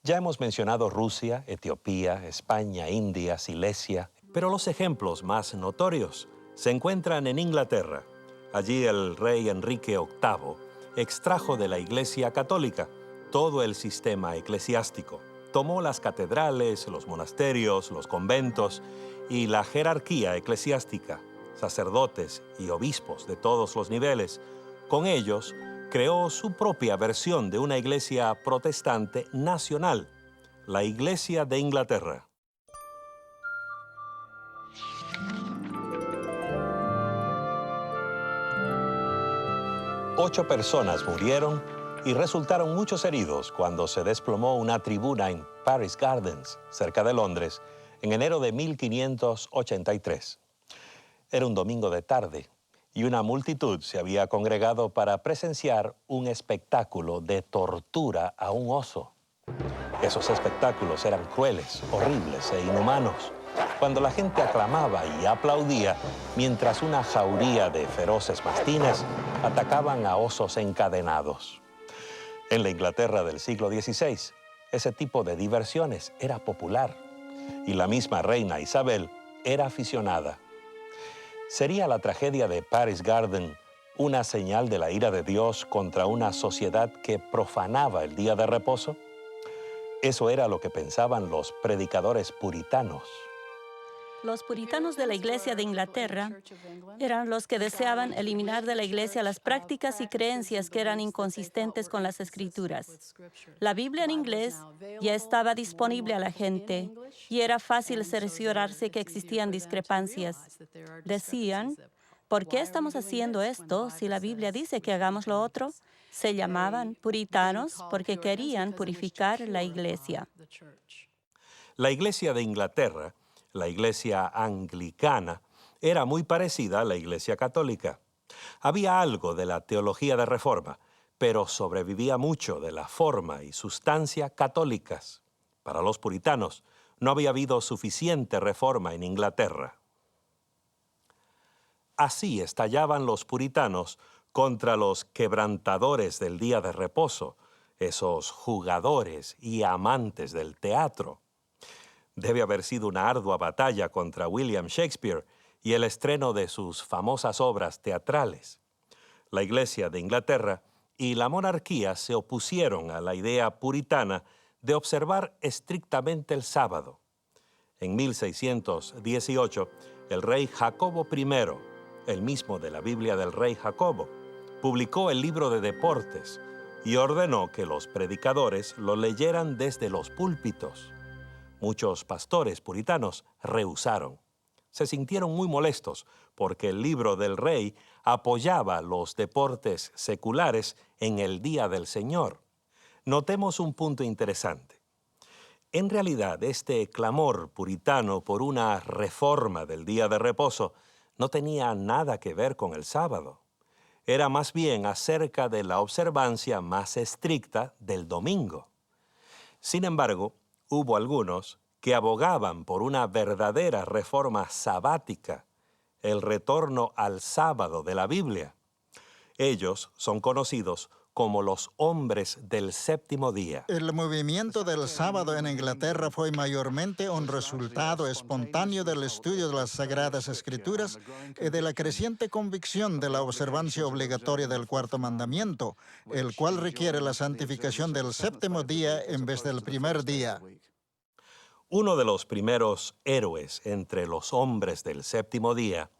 Ya hemos mencionado Rusia, Etiopía, España, India, Silesia, pero los ejemplos más notorios se encuentran en Inglaterra. Allí el rey Enrique VIII extrajo de la Iglesia Católica todo el sistema eclesiástico. Tomó las catedrales, los monasterios, los conventos y la jerarquía eclesiástica, sacerdotes y obispos de todos los niveles. Con ellos, creó su propia versión de una iglesia protestante nacional, la Iglesia de Inglaterra. Ocho personas murieron y resultaron muchos heridos cuando se desplomó una tribuna en Paris Gardens, cerca de Londres, en enero de 1583. Era un domingo de tarde y una multitud se había congregado para presenciar un espectáculo de tortura a un oso. Esos espectáculos eran crueles, horribles e inhumanos, cuando la gente aclamaba y aplaudía mientras una jauría de feroces mastines atacaban a osos encadenados. En la Inglaterra del siglo XVI, ese tipo de diversiones era popular y la misma reina Isabel era aficionada. ¿Sería la tragedia de Paris Garden una señal de la ira de Dios contra una sociedad que profanaba el día de reposo? Eso era lo que pensaban los predicadores puritanos. Los puritanos de la Iglesia de Inglaterra eran los que deseaban eliminar de la Iglesia las prácticas y creencias que eran inconsistentes con las Escrituras. La Biblia en inglés ya estaba disponible a la gente y era fácil cerciorarse que existían discrepancias. Decían, ¿por qué estamos haciendo esto si la Biblia dice que hagamos lo otro? Se llamaban puritanos porque querían purificar la Iglesia. La Iglesia de Inglaterra, la Iglesia anglicana, era muy parecida a la Iglesia católica. Había algo de la teología de reforma, pero sobrevivía mucho de la forma y sustancia católicas. Para los puritanos, no había habido suficiente reforma en Inglaterra. Así estallaban los puritanos contra los quebrantadores del día de reposo, esos jugadores y amantes del teatro. Debe haber sido una ardua batalla contra William Shakespeare y el estreno de sus famosas obras teatrales. La Iglesia de Inglaterra y la monarquía se opusieron a la idea puritana de observar estrictamente el sábado. En 1618, el rey Jacobo I, el mismo de la Biblia del rey Jacobo, publicó el libro de deportes y ordenó que los predicadores lo leyeran desde los púlpitos. Muchos pastores puritanos rehusaron. Se sintieron muy molestos porque el libro del rey apoyaba los deportes seculares en el Día del Señor. Notemos un punto interesante. En realidad, este clamor puritano por una reforma del día de reposo no tenía nada que ver con el sábado. Era más bien acerca de la observancia más estricta del domingo. Sin embargo, hubo algunos que abogaban por una verdadera reforma sabática, el retorno al sábado de la Biblia. Ellos son conocidos como los hombres del séptimo día. El movimiento del sábado en Inglaterra fue mayormente un resultado espontáneo del estudio de las Sagradas Escrituras y de la creciente convicción de la observancia obligatoria del cuarto mandamiento, el cual requiere la santificación del séptimo día en vez del primer día. Uno de los primeros héroes entre los hombres del séptimo día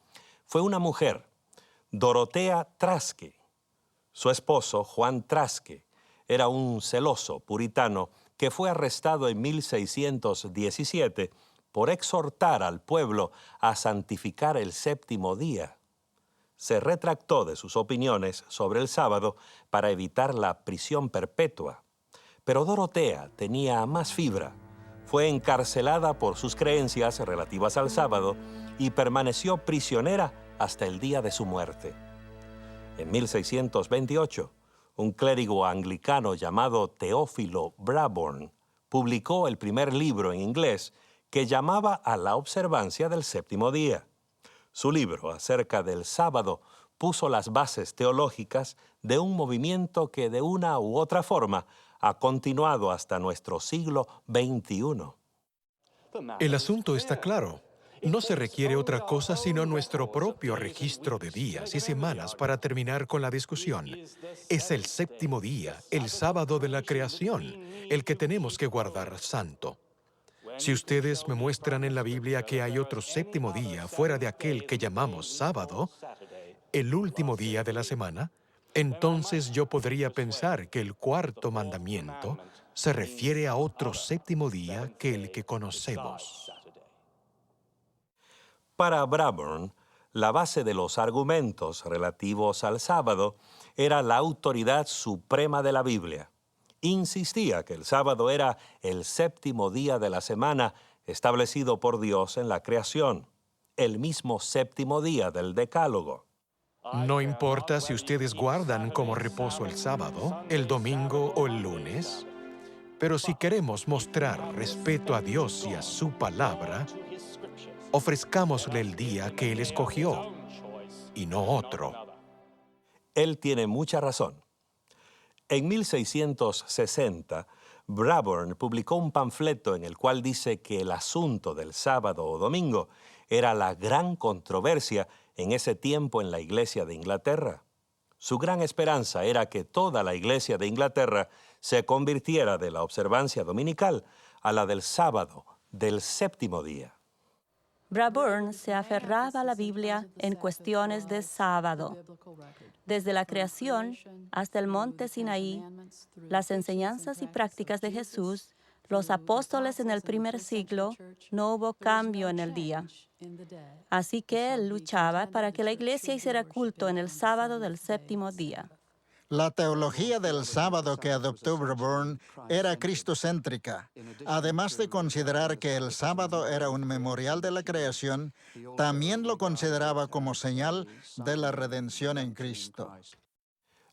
fue una mujer, Dorotea Traske. Su esposo, Juan Traske, era un celoso puritano que fue arrestado en 1617 por exhortar al pueblo a santificar el séptimo día. Se retractó de sus opiniones sobre el sábado para evitar la prisión perpetua. Pero Dorotea tenía más fibra. Fue encarcelada por sus creencias relativas al sábado y permaneció prisionera hasta el día de su muerte. En 1628, un clérigo anglicano llamado Teófilo Brabourne publicó el primer libro en inglés que llamaba a la observancia del séptimo día. Su libro acerca del sábado puso las bases teológicas de un movimiento que de una u otra forma ha continuado hasta nuestro siglo XXI. El asunto está claro. No se requiere otra cosa sino nuestro propio registro de días y semanas para terminar con la discusión. Es el séptimo día, el sábado de la creación, el que tenemos que guardar santo. Si ustedes me muestran en la Biblia que hay otro séptimo día fuera de aquel que llamamos sábado, el último día de la semana, entonces yo podría pensar que el cuarto mandamiento se refiere a otro séptimo día que el que conocemos. Para Brabourne, la base de los argumentos relativos al sábado era la autoridad suprema de la Biblia. Insistía que el sábado era el séptimo día de la semana establecido por Dios en la creación, el mismo séptimo día del Decálogo. No importa si ustedes guardan como reposo el sábado, el domingo o el lunes, pero si queremos mostrar respeto a Dios y a su palabra, ofrezcámosle el día que Él escogió y no otro. Él tiene mucha razón. En 1660, Brabourne publicó un panfleto en el cual dice que el asunto del sábado o domingo era la gran controversia en ese tiempo en la Iglesia de Inglaterra. Su gran esperanza era que toda la Iglesia de Inglaterra se convirtiera de la observancia dominical a la del sábado, del séptimo día. Brabourne se aferraba a la Biblia en cuestiones de sábado. Desde la creación hasta el monte Sinaí, las enseñanzas y prácticas de Jesús, los apóstoles en el primer siglo, no hubo cambio en el día. Así que él luchaba para que la iglesia hiciera culto en el sábado del séptimo día. La teología del sábado que adoptó Brabourne era cristocéntrica. Además de considerar que el sábado era un memorial de la creación, también lo consideraba como señal de la redención en Cristo.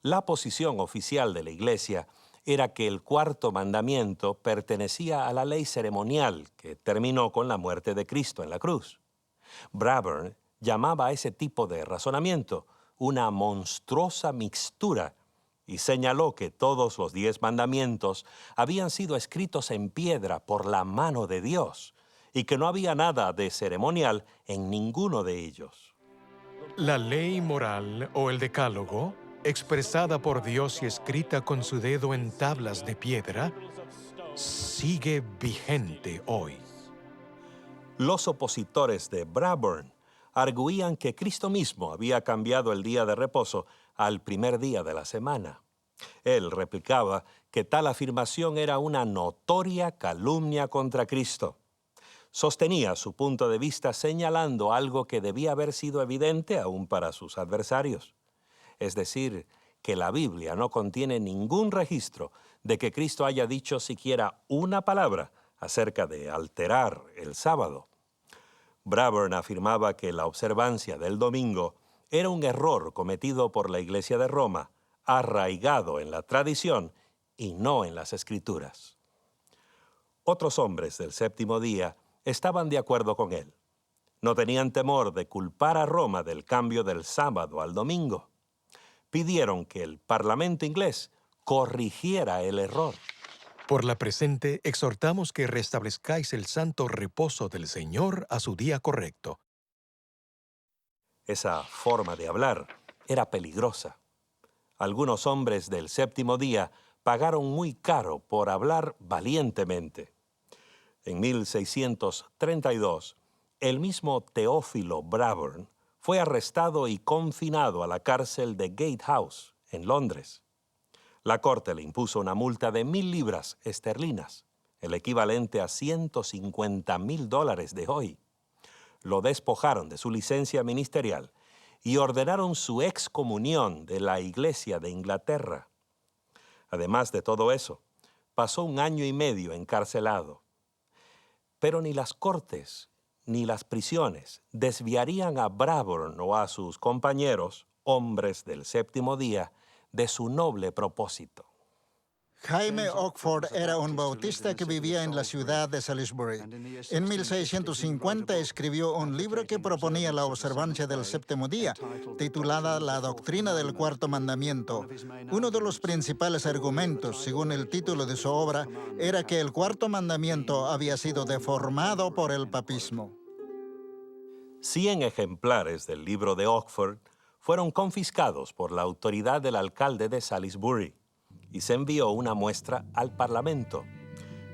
La posición oficial de la Iglesia era que el cuarto mandamiento pertenecía a la ley ceremonial que terminó con la muerte de Cristo en la cruz. Bradburn llamaba a ese tipo de razonamiento una monstruosa mixtura y señaló que todos los 10 mandamientos habían sido escritos en piedra por la mano de Dios y que no había nada de ceremonial en ninguno de ellos. La ley moral o el decálogo, expresada por Dios y escrita con su dedo en tablas de piedra, sigue vigente hoy. Los opositores de Bradburn arguían que Cristo mismo había cambiado el día de reposo al primer día de la semana. Él replicaba que tal afirmación era una notoria calumnia contra Cristo. Sostenía su punto de vista señalando algo que debía haber sido evidente aún para sus adversarios. Es decir, que la Biblia no contiene ningún registro de que Cristo haya dicho siquiera una palabra acerca de alterar el sábado. Bradburn afirmaba que la observancia del domingo era un error cometido por la Iglesia de Roma, arraigado en la tradición y no en las Escrituras. Otros hombres del séptimo día estaban de acuerdo con él. No tenían temor de culpar a Roma del cambio del sábado al domingo. Pidieron que el Parlamento inglés corrigiera el error. Por la presente, exhortamos que restablezcáis el santo reposo del Señor a su día correcto. Esa forma de hablar era peligrosa. Algunos hombres del séptimo día pagaron muy caro por hablar valientemente. En 1632, el mismo Teófilo Bradburn fue arrestado y confinado a la cárcel de Gatehouse, en Londres. La corte le impuso una multa de 1,000 libras esterlinas, el equivalente a $150,000 de hoy. Lo despojaron de su licencia ministerial y ordenaron su excomunión de la Iglesia de Inglaterra. Además de todo eso, pasó 1 año y medio encarcelado. Pero ni las cortes ni las prisiones desviarían a Bradburn o a sus compañeros, hombres del séptimo día, de su noble propósito. Jaime Oxford era un bautista que vivía en la ciudad de Salisbury. En 1650 escribió un libro que proponía la observancia del séptimo día, titulada La doctrina del cuarto mandamiento. Uno de los principales argumentos, según el título de su obra, era que el cuarto mandamiento había sido deformado por el papismo. 100 ejemplares del libro de Oxford fueron confiscados por la autoridad del alcalde de Salisbury y se envió una muestra al Parlamento.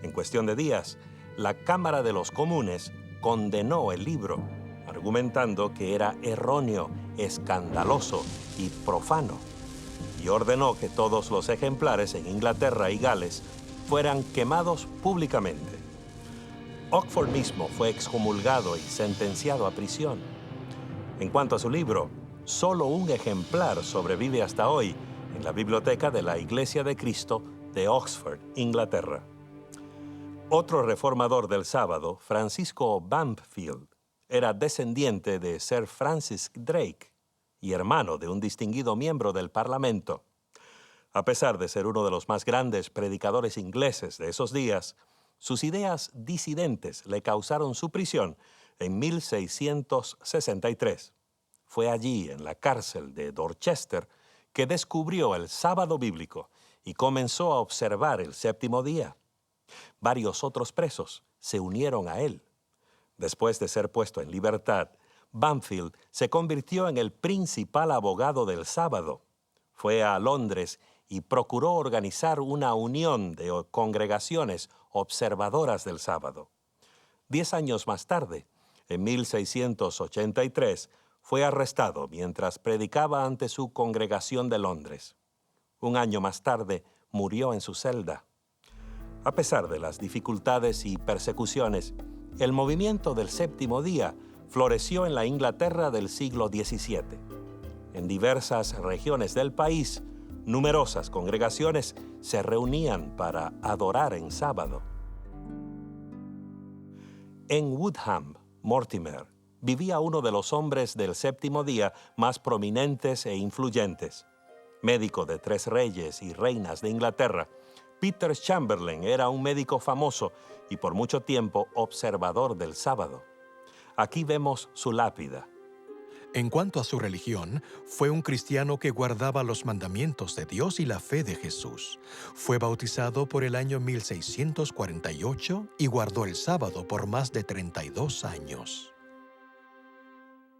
En cuestión de días, la Cámara de los Comunes condenó el libro, argumentando que era erróneo, escandaloso y profano, y ordenó que todos los ejemplares en Inglaterra y Gales fueran quemados públicamente. Oxford mismo fue excomulgado y sentenciado a prisión. En cuanto a su libro, solo un ejemplar sobrevive hasta hoy en la biblioteca de la Iglesia de Cristo de Oxford, Inglaterra. Otro reformador del sábado, Francisco Bampfield, era descendiente de Sir Francis Drake y hermano de un distinguido miembro del Parlamento. A pesar de ser uno de los más grandes predicadores ingleses de esos días, sus ideas disidentes le causaron su prisión en 1663. Fue allí, en la cárcel de Dorchester, que descubrió el sábado bíblico y comenzó a observar el séptimo día. Varios otros presos se unieron a él. Después de ser puesto en libertad, Bampfield se convirtió en el principal abogado del sábado. Fue a Londres y procuró organizar una unión de congregaciones observadoras del sábado. 10 años más tarde, en 1683, fue arrestado mientras predicaba ante su congregación de Londres. 1 año más tarde, murió en su celda. A pesar de las dificultades y persecuciones, el movimiento del séptimo día floreció en la Inglaterra del siglo XVII. En diversas regiones del país, numerosas congregaciones se reunían para adorar en sábado. En Woodham, Mortimer, vivía uno de los hombres del séptimo día más prominentes e influyentes. Médico de 3 reyes y reinas de Inglaterra, Peter Chamberlain era un médico famoso y por mucho tiempo observador del sábado. Aquí vemos su lápida. En cuanto a su religión, fue un cristiano que guardaba los mandamientos de Dios y la fe de Jesús. Fue bautizado por el año 1648 y guardó el sábado por más de 32 años.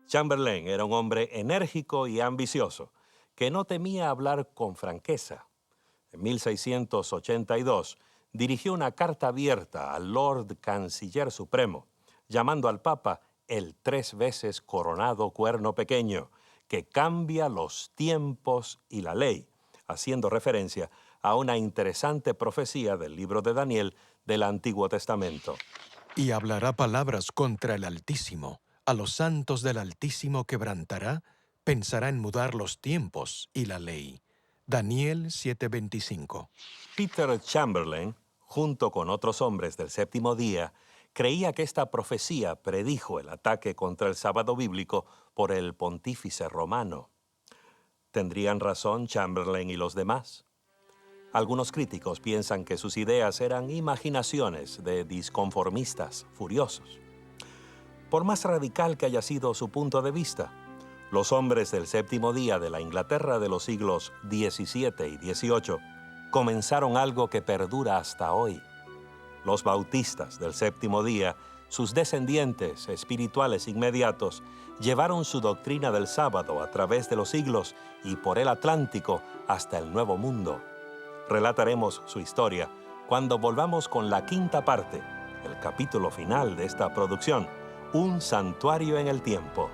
Chamberlain era un hombre enérgico y ambicioso, que no temía hablar con franqueza. En 1682 dirigió una carta abierta al Lord Canciller Supremo, llamando al Papa el 3 veces coronado cuerno pequeño, que cambia los tiempos y la ley, haciendo referencia a una interesante profecía del libro de Daniel del Antiguo Testamento. Y hablará palabras contra el Altísimo. A los santos del Altísimo quebrantará, pensará en mudar los tiempos y la ley. Daniel 7:25. Peter Chamberlain, junto con otros hombres del séptimo día, creía que esta profecía predijo el ataque contra el sábado bíblico por el pontífice romano. ¿Tendrían razón Chamberlain y los demás? Algunos críticos piensan que sus ideas eran imaginaciones de disconformistas furiosos. Por más radical que haya sido su punto de vista, los hombres del séptimo día de la Inglaterra de los siglos XVII y XVIII comenzaron algo que perdura hasta hoy. Los bautistas del séptimo día, sus descendientes espirituales inmediatos, llevaron su doctrina del sábado a través de los siglos y por el Atlántico hasta el Nuevo Mundo. Relataremos su historia cuando volvamos con la quinta parte, el capítulo final de esta producción, Un santuario en el tiempo.